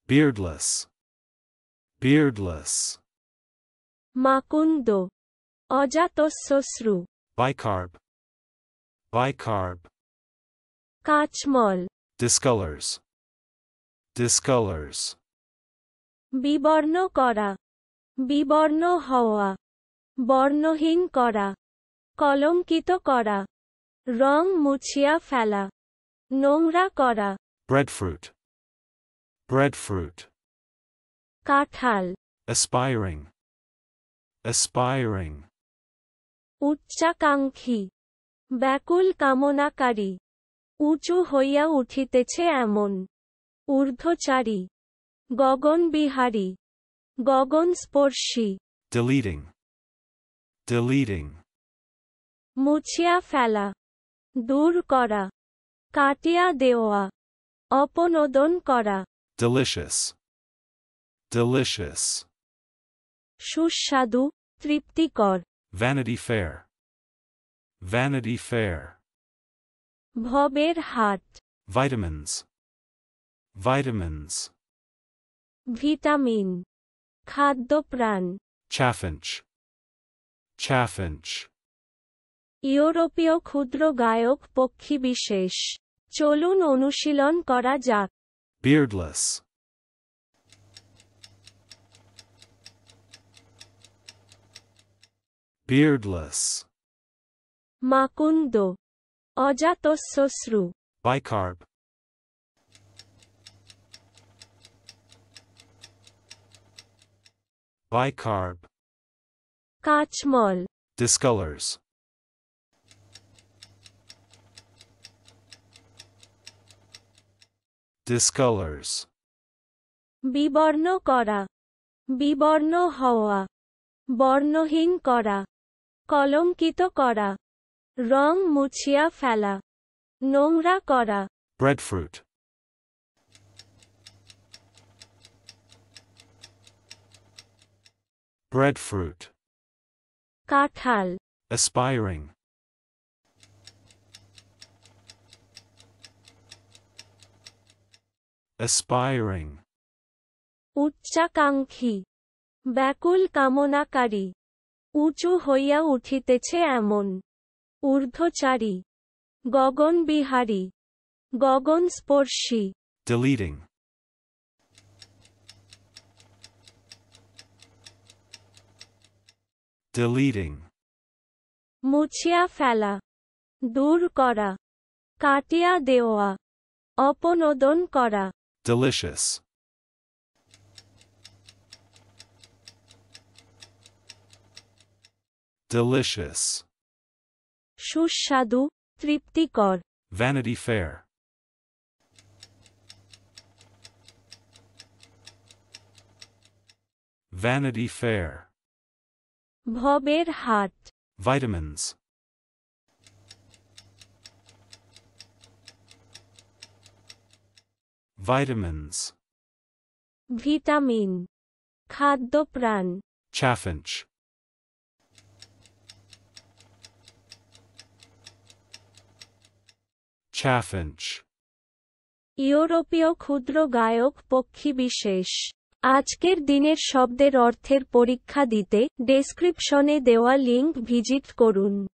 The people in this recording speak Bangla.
beardless, beardless. মাকুন্দ, অজাতশশ্রু, Bicarb, bicarb. কাচমল, Discolors, discolors. বিবর্ণ করা, বিবর্ণ হওয়া, বর্ণহীন করা, কলঙ্কিত করা, রং মুছিয়া ফেলা, নোংরা করা। Breadfruit, breadfruit. কাঁঠাল, Aspiring, aspiring. উচ্চাকাঙ্ক্ষী, ব্যাকুল কামনাকারী, উঁচু হইয়া উঠিতেছে এমন, ঊর্ধ্বচারী, গগনবিহারী, গগনস্পর্শী। Deleting, deleting. মুছিয়া ফেলা, দূর করা, কাটিয়া দেওয়া, অপনোদন করা। Delicious, delicious. সুস্বাদু, তৃপ্তিকর। Vanity Fair, vanity fair. ভবের হাট, Vitamins, vitamins. ভিটামিন, খাদ্যপ্রাণ। Chaffinch, chaffinch. ইউরোপীয় ক্ষুদ্র গায়ক পক্ষীবিশেষ। চলুন অনুশীলন করা যাক। Beardless, beardless. মাকুন্দ, অজাতশশ্রু, Bicarb, bicarb. কাচমল, Discolors, discolors. বিবর্ণ করা, বিবর্ণ হওয়া, বর্ণহীন করা, কলঙ্কিত করা, রং মুছিয়া ফেলা, নোংরা করা। Breadfruit, breadfruit. কাঁঠাল, Aspiring, aspiring. উচ্চাকাঙ্ক্ষী, ব্যাকুল কামনাকারী, উঁচু হইয়া উঠিতেছে এমন, ঊর্ধ্বচারী, গগনবিহারী, গগনস্পর্শী। Deleting, deleting. মুছিয়া ফেলা, দূর করা, কাটিয়া দেওয়া, অপনোদন করা। Delicious, delicious. সুস্বাদু, তৃপ্তিকর। Vanity Fair, vanity fair. ভবের হাট, Vitamins, vitamins. ভিটামিন, খাদ্যপ্রাণ। Chaffinch, chaffinch. ইউরোপীয় ক্ষুদ্র গায়ক পক্ষীবিশেষ। আজকের দিনের শব্দের অর্থের পরীক্ষা দিতে ডেসক্রিপশনে দেওয়া লিংক ভিজিট করুন।